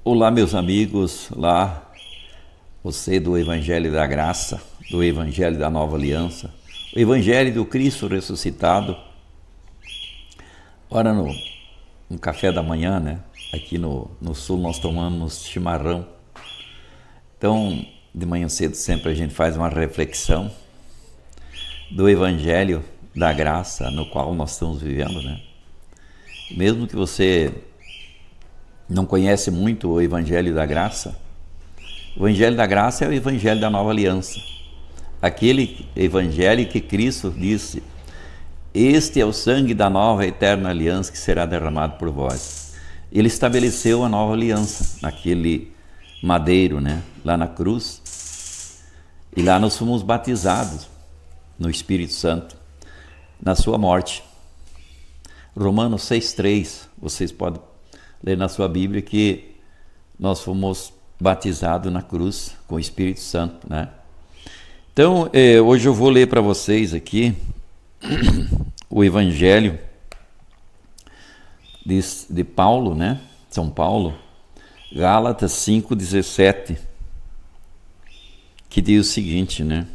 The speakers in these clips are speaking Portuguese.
Olá, meus amigos, olá, você do Evangelho da Graça, do Evangelho da Nova Aliança, o Evangelho do Cristo ressuscitado. Ora, no café da manhã, né? Aqui no sul nós tomamos chimarrão. Então, de manhã cedo sempre a gente faz uma reflexão do Evangelho da Graça no qual nós estamos vivendo, né? Mesmo que você não conhece muito o Evangelho da Graça, o Evangelho da Graça é o Evangelho da Nova Aliança. Aquele Evangelho que Cristo disse: este é o sangue da nova eterna aliança que será derramado por vós. Ele estabeleceu a nova aliança naquele madeiro, né? Lá na cruz. E lá nós fomos batizados no Espírito Santo, na sua morte. Romanos 6,3, vocês podem ler na sua Bíblia que nós fomos batizados na cruz com o Espírito Santo, né? Então, hoje eu vou ler para vocês aqui o Evangelho de Paulo, né? São Paulo, Gálatas 5,17, que diz o seguinte, né?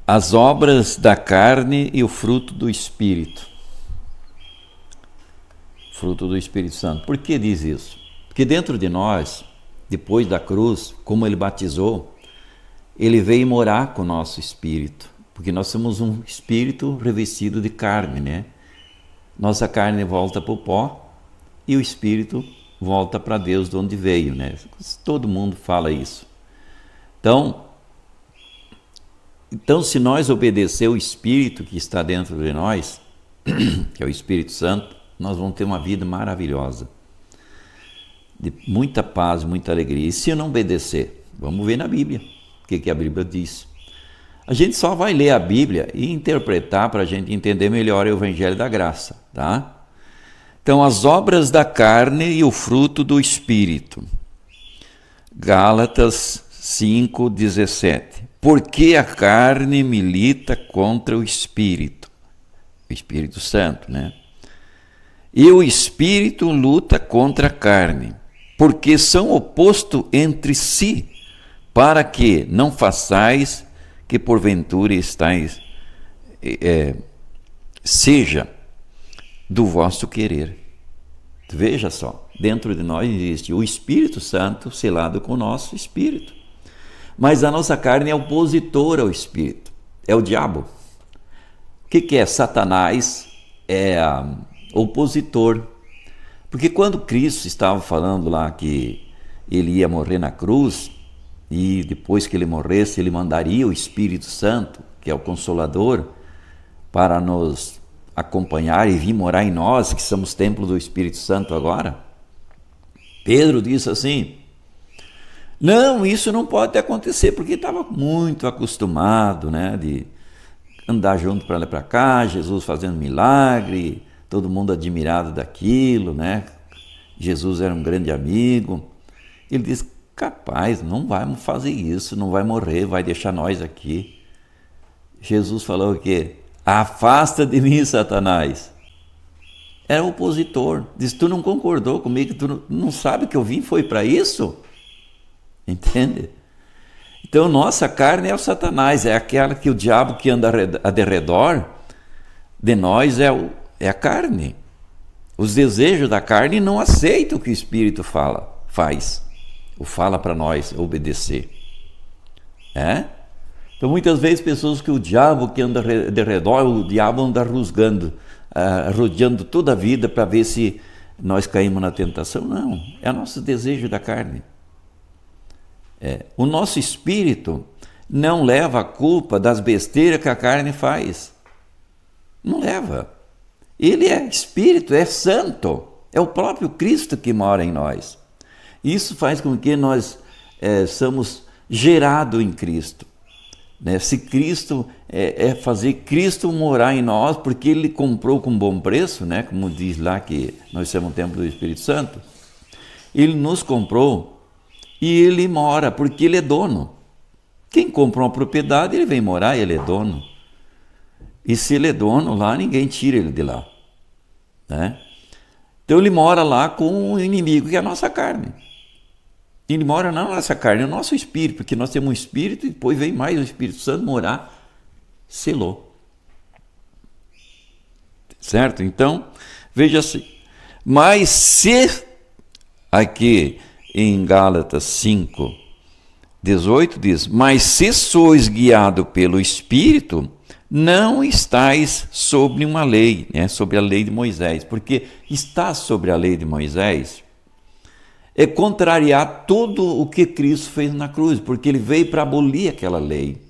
As obras da carne e o fruto do Espírito. Fruto do Espírito Santo. Por que diz isso? Porque dentro de nós, depois da cruz, como ele batizou, ele veio morar com o nosso espírito. Porque nós somos um espírito revestido de carne, né? Nossa carne volta para o pó e o espírito volta para Deus de onde veio, né? Todo mundo fala isso. Então, se nós obedecer o Espírito que está dentro de nós, que é o Espírito Santo, nós vamos ter uma vida maravilhosa, de muita paz, muita alegria. E se não obedecer, vamos ver na Bíblia o que a Bíblia diz. A gente só vai ler a Bíblia e interpretar para a gente entender melhor o Evangelho da Graça, tá? Então, as obras da carne e o fruto do Espírito. Gálatas 5,17. Porque a carne milita contra o Espírito Santo, né? E o Espírito luta contra a carne, porque são opostos entre si, para que não façais que porventura estáis, seja do vosso querer. Veja só, dentro de nós existe o Espírito Santo selado com o nosso Espírito. Mas a nossa carne é opositora ao Espírito, é o diabo. O que é Satanás? É opositor. Porque quando Cristo estava falando lá que ele ia morrer na cruz, e depois que ele morresse, ele mandaria o Espírito Santo, que é o Consolador, para nos acompanhar e vir morar em nós, que somos templo do Espírito Santo agora. Pedro disse assim: não, isso não pode acontecer, porque estava muito acostumado, né, de andar junto para lá e para cá, Jesus fazendo milagre, todo mundo admirado daquilo, né? Jesus era um grande amigo. Ele disse: capaz, não vai fazer isso, não vai morrer, vai deixar nós aqui. Jesus falou o quê? Afasta de mim, Satanás. Era opositor. Diz: tu não concordou comigo, tu não sabe que eu vim foi para isso? Entende? Então, nossa carne é o Satanás, é aquela que o diabo que anda a derredor de nós é a carne. Os desejos da carne não aceitam o que o Espírito faz, ou fala para nós obedecer. Então, muitas vezes, pessoas que o diabo que anda de redor, o diabo anda rusgando, rodeando toda a vida para ver se nós caímos na tentação. Não, é o nosso desejo da carne. O nosso espírito não leva a culpa das besteiras que a carne faz. Não leva. Ele é espírito, é santo. É o próprio Cristo que mora em nós. Isso faz com que nós somos gerados em Cristo. Né? Se Cristo é fazer Cristo morar em nós, porque Ele comprou com bom preço, né? Como diz lá que nós somos o templo do Espírito Santo. Ele nos comprou e Ele mora, porque Ele é dono. Quem comprou uma propriedade, ele vem morar, ele é dono. E se ele é dono lá, ninguém tira ele de lá. Né? Então ele mora lá com o inimigo, que é a nossa carne. Ele mora na nossa carne, no nosso espírito, porque nós temos um espírito e depois vem mais o Espírito Santo morar, selou. Certo? Então, veja assim. Mas se, aqui em Gálatas 5, 18 diz, mas se sois guiado pelo Espírito, não estáis sobre uma lei, né? Sobre a lei de Moisés, porque estar sobre a lei de Moisés é contrariar tudo o que Cristo fez na cruz, porque ele veio para abolir aquela lei.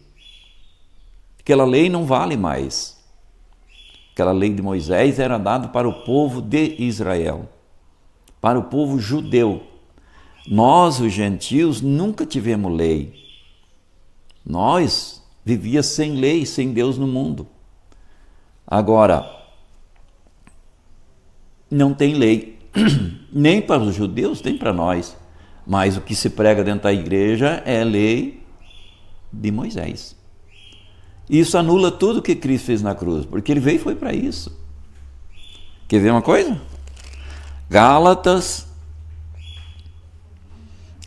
Aquela lei não vale mais. Aquela lei de Moisés era dada para o povo de Israel, para o povo judeu. Nós, os gentios, nunca tivemos lei. Nós vivíamos sem lei, sem Deus no mundo. Agora, não tem lei. Nem para os judeus, nem para nós. Mas o que se prega dentro da igreja é a lei de Moisés. Isso anula tudo o que Cristo fez na cruz, porque ele veio e foi para isso. Quer ver uma coisa? Gálatas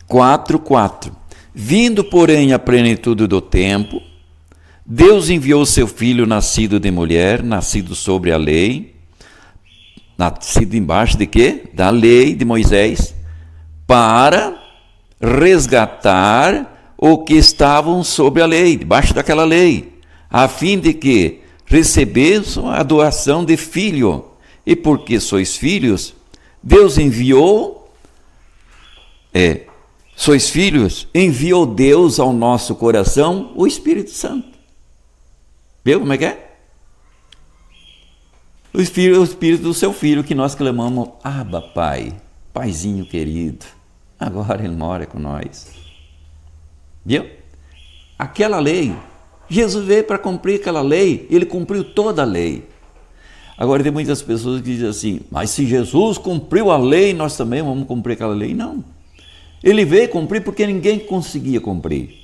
4:4. Vindo, porém, a plenitude do tempo, Deus enviou seu Filho, nascido de mulher, nascido sobre a lei, nascido embaixo de quê? Da lei de Moisés, para resgatar o que estavam sobre a lei, debaixo daquela lei, a fim de que recebessem a doação de filho. E porque sois filhos, Deus enviou, sois filhos, enviou Deus ao nosso coração o Espírito Santo. Viu como é que é? O Espírito do seu Filho, que nós clamamos, Abba, Pai, Paizinho querido, agora ele mora com nós. Viu? Aquela lei, Jesus veio para cumprir aquela lei, ele cumpriu toda a lei. Agora tem muitas pessoas que dizem assim, mas se Jesus cumpriu a lei, nós também vamos cumprir aquela lei. Não. Ele veio cumprir porque ninguém conseguia cumprir.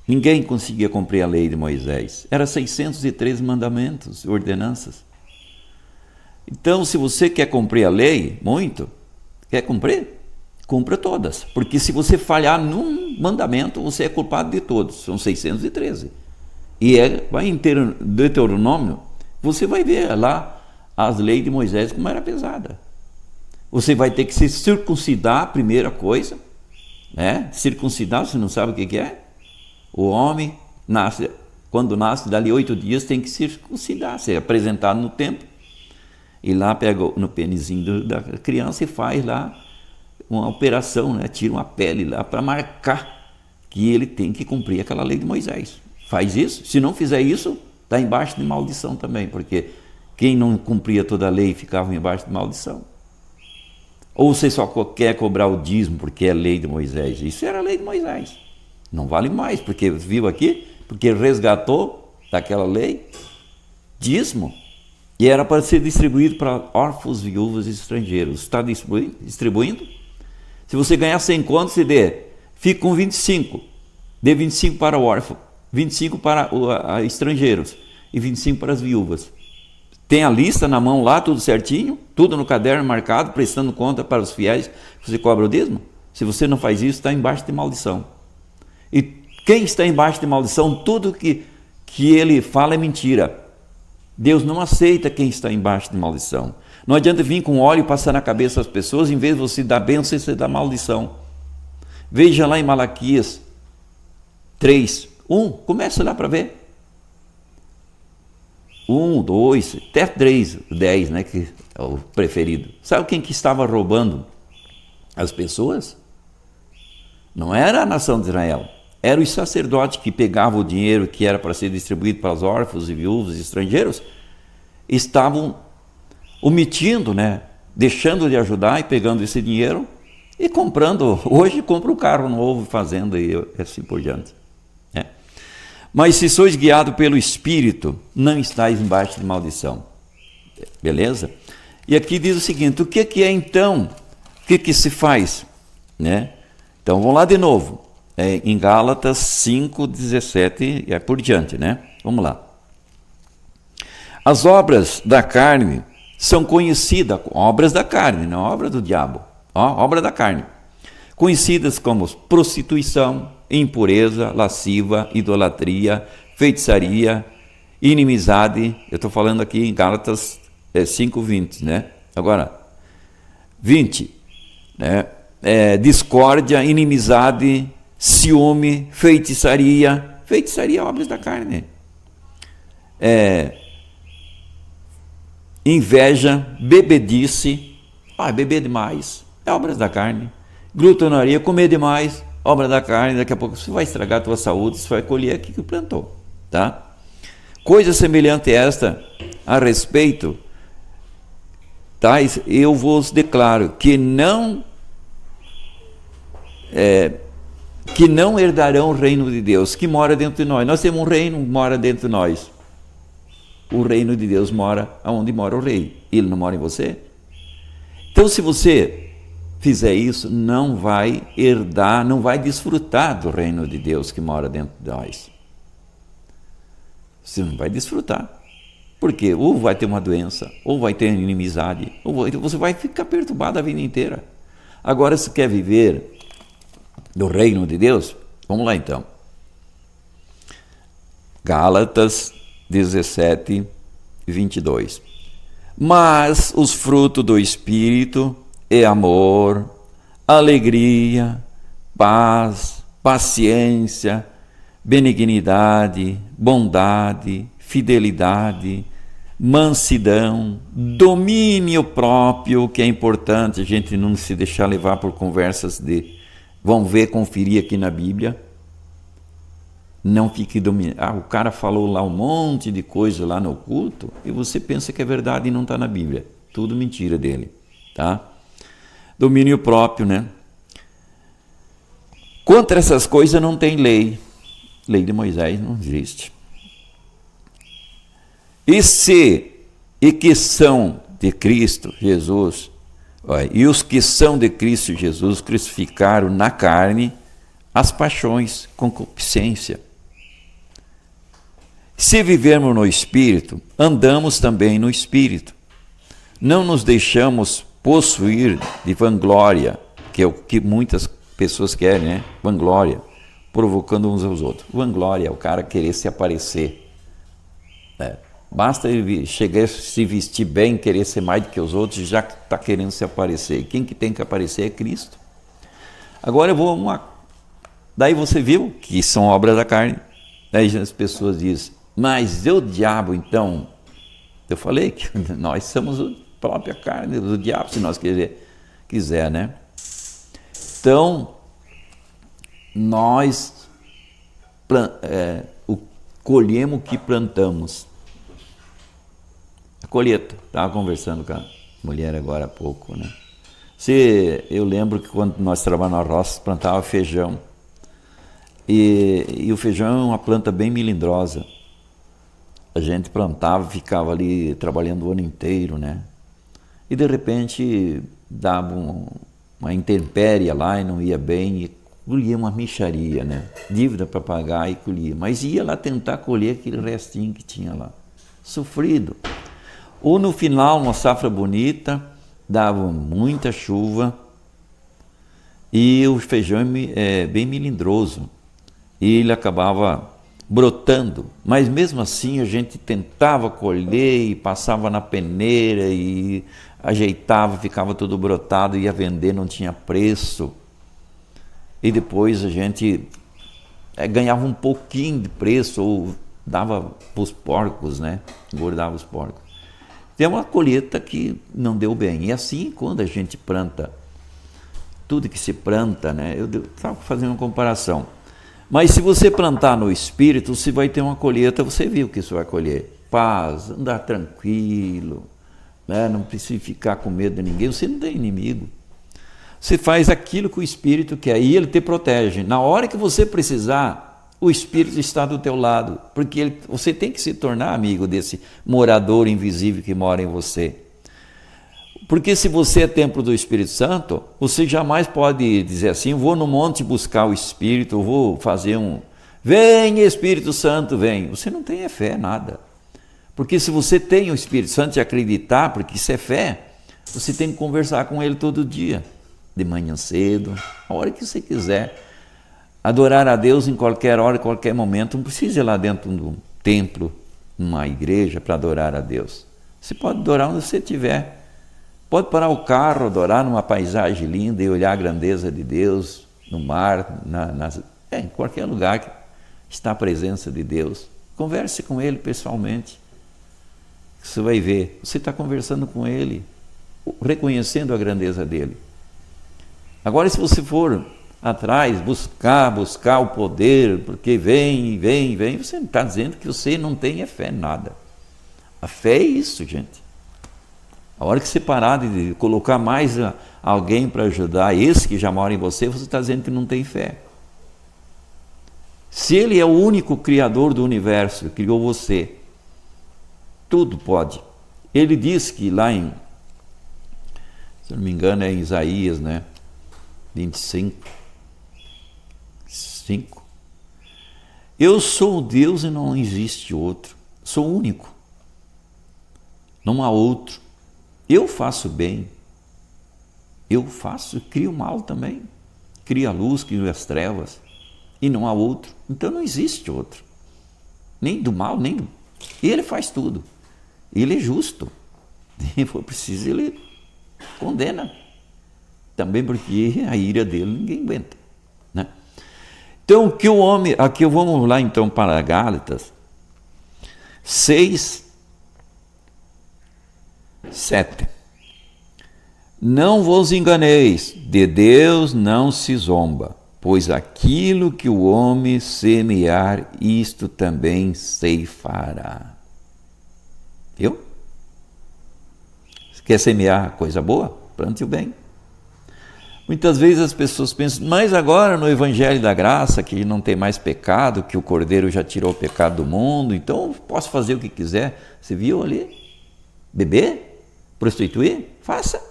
Ninguém conseguia cumprir a lei de Moisés. Era 613 mandamentos, ordenanças. Então, se você quer cumprir a lei, muito, quer cumprir? Cumpra todas. Porque se você falhar num mandamento, você é culpado de todos. São 613. E vai em Deuteronômio, você vai ver lá as leis de Moisés como era pesada. Você vai ter que se circuncidar, a primeira coisa, né? Circuncidar, você não sabe o que é? O homem nasce, quando nasce, dali 8 dias tem que circuncidar, ser apresentado no templo. E lá pega no penizinho da criança e faz lá uma operação, né? Tira uma pele lá para marcar que ele tem que cumprir aquela lei de Moisés. Faz isso, se não fizer isso, está embaixo de maldição também, porque quem não cumpria toda a lei ficava embaixo de maldição. Ou você só quer cobrar o dízimo porque é lei de Moisés. Isso era a lei de Moisés. Não vale mais, porque viu aqui, porque resgatou daquela lei dízimo. E era para ser distribuído para órfãos, viúvas e estrangeiros. Está distribuindo? Se você ganhar 100 contos, você dê. Fica com 25. Dê 25 para o órfão, 25 para estrangeiros e 25 para as viúvas. Tem a lista na mão lá, tudo certinho, tudo no caderno marcado, prestando conta para os fiéis. Você cobra o dízimo? Se você não faz isso, está embaixo de maldição. E quem está embaixo de maldição, tudo que ele fala é mentira. Deus não aceita quem está embaixo de maldição. Não adianta vir com óleo e passar na cabeça das pessoas, em vez de você dar bênção, você dá maldição. Veja lá em Malaquias 3:1, começa lá para ver. 1, 2, até 3, 10, né, que é o preferido. Sabe quem que estava roubando as pessoas? Não era a nação de Israel. Era os sacerdotes que pegavam o dinheiro que era para ser distribuído para os órfãos e viúvos e estrangeiros, estavam omitindo, né? Deixando de ajudar e pegando esse dinheiro e comprando. Hoje compra um carro novo, fazenda e assim por diante. Né? Mas se sois guiados pelo Espírito, não estáis embaixo de maldição. Beleza? E aqui diz o seguinte, o que é então? O que se faz? Né? Então vamos lá de novo. Em Gálatas 5:17 e por diante, né? Vamos lá. As obras da carne são conhecidas, obras da carne, não obra do diabo, obra da carne. conhecidas como prostituição, impureza, lasciva, idolatria, feitiçaria, inimizade. Eu estou falando aqui em Gálatas 5:20, né? Agora, 20, né? Discórdia, inimizade, ciúme, feitiçaria. Feitiçaria é obras da carne. Inveja, bebedice, beber demais, é obras da carne. Glutonaria, comer demais, obra da carne. Daqui a pouco você vai estragar a tua saúde, você vai colher aquilo que plantou, tá? Coisa semelhante a esta, a respeito, tais, eu vos declaro que não herdarão o reino de Deus, que mora dentro de nós. Nós temos um reino que mora dentro de nós. O reino de Deus mora onde mora o rei. Ele não mora em você? Então, se você fizer isso, não vai herdar, não vai desfrutar do reino de Deus que mora dentro de nós. Você não vai desfrutar. Porque ou vai ter uma doença, ou vai ter inimizade, ou você vai ficar perturbado a vida inteira. Agora, se quer viver do reino de Deus, vamos lá então. Gálatas 17:22. Mas os frutos do Espírito é amor, alegria, paz, paciência, benignidade, bondade, fidelidade, mansidão, domínio próprio, que é importante a gente não se deixar levar por conversas vão ver, conferir aqui na Bíblia. Não fique dominado. O cara falou lá um monte de coisa lá no culto e você pensa que é verdade e não está na Bíblia. Tudo mentira dele, tá? Domínio próprio, né? Contra essas coisas não tem lei. Lei de Moisés não existe. E que são de Cristo Jesus, e os que são de Cristo Jesus crucificaram na carne as paixões, concupiscência. Se vivermos no Espírito, andamos também no Espírito. Não nos deixamos possuir de vanglória, que é o que muitas pessoas querem, né? Vanglória, provocando uns aos outros. Vanglória é o cara querer se aparecer. Basta ele chegar a se vestir bem, querer ser mais do que os outros, já está querendo se aparecer. E quem que tem que aparecer é Cristo. Agora eu vou Daí você viu que são obras da carne. Daí as pessoas dizem, mas o diabo então? Eu falei que nós somos a própria carne do diabo, se nós quiser, né? Então, nós colhemos o que plantamos. A colheita. Estava conversando com a mulher agora há pouco, né? Eu lembro que quando nós trabalhávamos na roça, plantava feijão. E o feijão é uma planta bem melindrosa. A gente plantava, ficava ali trabalhando o ano inteiro, né? E de repente dava uma intempérie lá e não ia bem, e colhia uma mixaria, né? Dívida para pagar e colhia. Mas ia lá tentar colher aquele restinho que tinha lá. Sofrido. Ou no final, uma safra bonita, dava muita chuva e o feijão é bem melindroso. E ele acabava brotando, mas mesmo assim a gente tentava colher e passava na peneira e ajeitava, ficava tudo brotado, ia vender, não tinha preço. E depois a gente ganhava um pouquinho de preço ou dava para os porcos, né? Engordava os porcos. Tem uma colheita que não deu bem. E assim, quando a gente planta, tudo que se planta, né? Eu estava fazendo uma comparação. Mas se você plantar no Espírito, você vai ter uma colheita, você viu que isso vai colher. Paz, andar tranquilo, né? Não precisa ficar com medo de ninguém, você não tem inimigo. Você faz aquilo que o Espírito quer e ele te protege. Na hora que você precisar, o Espírito está do teu lado, porque você tem que se tornar amigo desse morador invisível que mora em você. Porque se você é templo do Espírito Santo, você jamais pode dizer assim, vou no monte buscar o Espírito, vou fazer vem Espírito Santo, vem. Você não tem fé, nada. Porque se você tem o Espírito Santo e acreditar, porque isso é fé, você tem que conversar com ele todo dia. de manhã cedo, a hora que você quiser. Adorar a Deus em qualquer hora, em qualquer momento. Não precisa ir lá dentro de um templo, numa igreja para adorar a Deus. Você pode adorar onde você estiver. Pode parar o carro, adorar numa paisagem linda e olhar a grandeza de Deus no mar, em qualquer lugar que está a presença de Deus. Converse com Ele pessoalmente. Você vai ver, você está conversando com Ele, reconhecendo a grandeza dEle. Agora, se você for atrás, buscar o poder, porque vem, você não está dizendo que você não tem fé em nada. A fé é isso, gente. A hora que você parar de colocar mais alguém para ajudar esse que já mora em você, você está dizendo que não tem fé. Se Ele é o único Criador do universo, criou você, tudo pode. Ele diz que lá em, se não me engano, é em Isaías, 25, 5. Eu sou Deus e não existe outro. Sou único. Não há outro. Eu faço bem. Eu crio mal também. Crio a luz, crio as trevas. E não há outro. Então não existe outro. Nem do mal, nem do... Ele faz tudo. Ele é justo. Se for preciso, ele condena. Também porque a ira dele ninguém aguenta. Né? Então, que o homem... Aqui vamos lá então para Gálatas 6, 7. Não vos enganeis, de Deus não se zomba, pois aquilo que o homem semear, isto também ceifará. Viu? Quer semear coisa boa? Plante o bem. Muitas vezes as pessoas pensam, mas agora no Evangelho da Graça, que não tem mais pecado, que o Cordeiro já tirou o pecado do mundo, então posso fazer o que quiser. Você viu ali? Beber? Prostituir? Faça.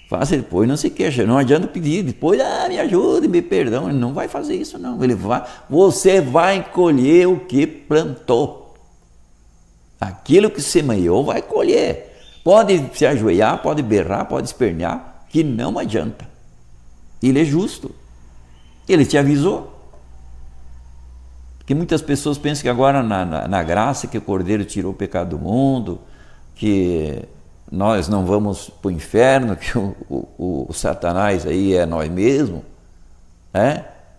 Faça depois, não se queixa. Não adianta pedir depois, me ajude, me perdão. Ele não vai fazer isso, não. Você vai colher o que plantou. Aquilo que semeou vai colher. Pode se ajoelhar, pode berrar, pode espernear, que não adianta. Ele é justo. Ele te avisou. Porque muitas pessoas pensam que agora na graça que o Cordeiro tirou o pecado do mundo, que nós não vamos para o inferno, que o Satanás aí é nós mesmos,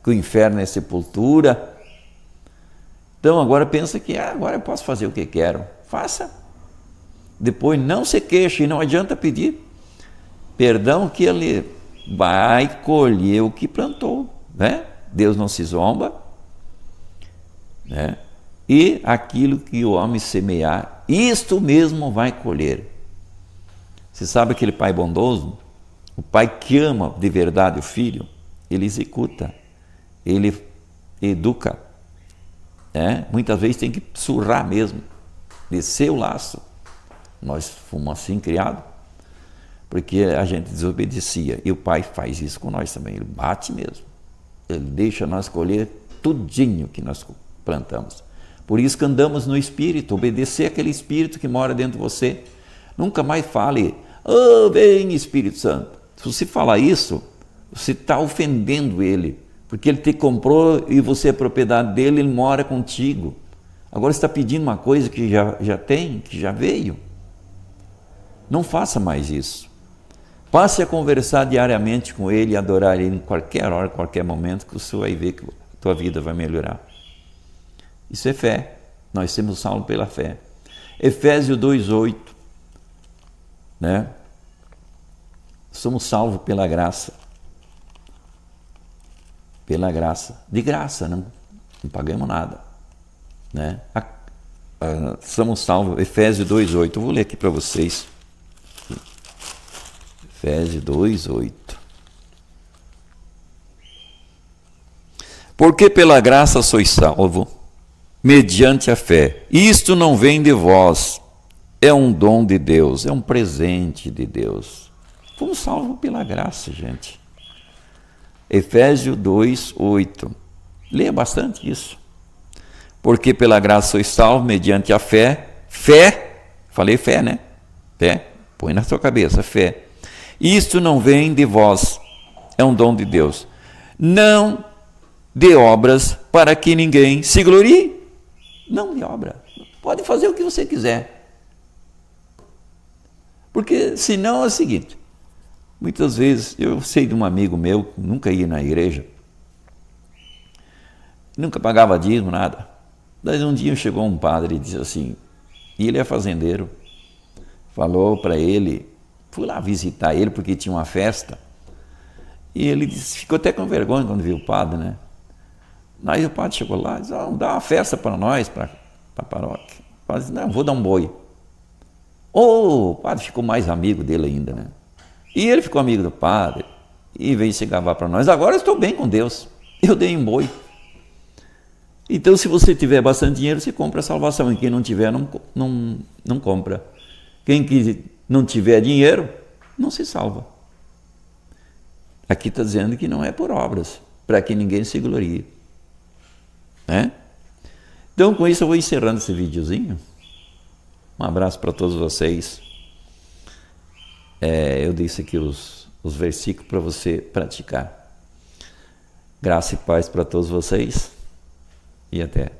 que o inferno é sepultura. Então agora pensa que agora eu posso fazer o que quero. Faça. Depois não se queixe, e não adianta pedir perdão, que ele vai colher o que plantou. Deus não se zomba. E aquilo que o homem semear, isto mesmo vai colher. Você sabe aquele pai bondoso? O pai que ama de verdade o filho, ele executa, ele educa. Muitas vezes tem que surrar mesmo, descer o laço. Nós fomos assim criados, porque a gente desobedecia. E o pai faz isso com nós também, ele bate mesmo. Ele deixa nós colher tudinho que nós plantamos. Por isso que andamos no Espírito, obedecer aquele Espírito que mora dentro de você. Nunca mais fale, vem Espírito Santo. Se você falar isso, você está ofendendo ele, porque ele te comprou e você é propriedade dele, ele mora contigo. Agora você está pedindo uma coisa que já tem, que já veio. Não faça mais isso. Passe a conversar diariamente com ele e adorar ele em qualquer hora, qualquer momento, que você vai ver que a tua vida vai melhorar. Isso é fé. Nós somos salvos pela fé. Efésios 2:8. Somos salvos pela graça. Pela graça. De graça, não pagamos nada. Somos salvos. Efésios 2:8. Eu vou ler aqui para vocês. Efésios 2:8. Porque pela graça sois salvo, mediante a fé. Isto não vem de vós, é um dom de Deus, é um presente de Deus. Fomos salvos pela graça, gente. Efésios 2:8. Leia bastante isso. Porque pela graça sois salvos, mediante a fé. Fé, falei fé, né? Fé, põe na sua cabeça, fé. Isto não vem de vós, é um dom de Deus. Não de obras para que ninguém se glorie. Não de obra. Pode fazer o que você quiser. Porque senão é o seguinte, muitas vezes, eu sei de um amigo meu, que nunca ia na igreja, nunca pagava dízimo, nada. Daí um dia chegou um padre e disse assim, e ele é fazendeiro, falou para ele, fui lá visitar ele porque tinha uma festa, e ele disse, ficou até com vergonha quando viu o padre, né? Aí o padre chegou lá e disse, dá uma festa para nós, para a paróquia. O padre disse, não, vou dar um boi. O padre ficou mais amigo dele ainda, né? E ele ficou amigo do padre e veio se gabar para nós. Agora eu estou bem com Deus, eu dei um boi. Então, se você tiver bastante dinheiro, você compra a salvação. E quem não tiver, não compra. Quem não tiver dinheiro, não se salva. Aqui está dizendo que não é por obras, para que ninguém se glorie. Né? Então, com isso, eu vou encerrando esse videozinho. Um abraço para todos vocês. Eu disse aqui os versículos para você praticar. Graça e paz para todos vocês. E até.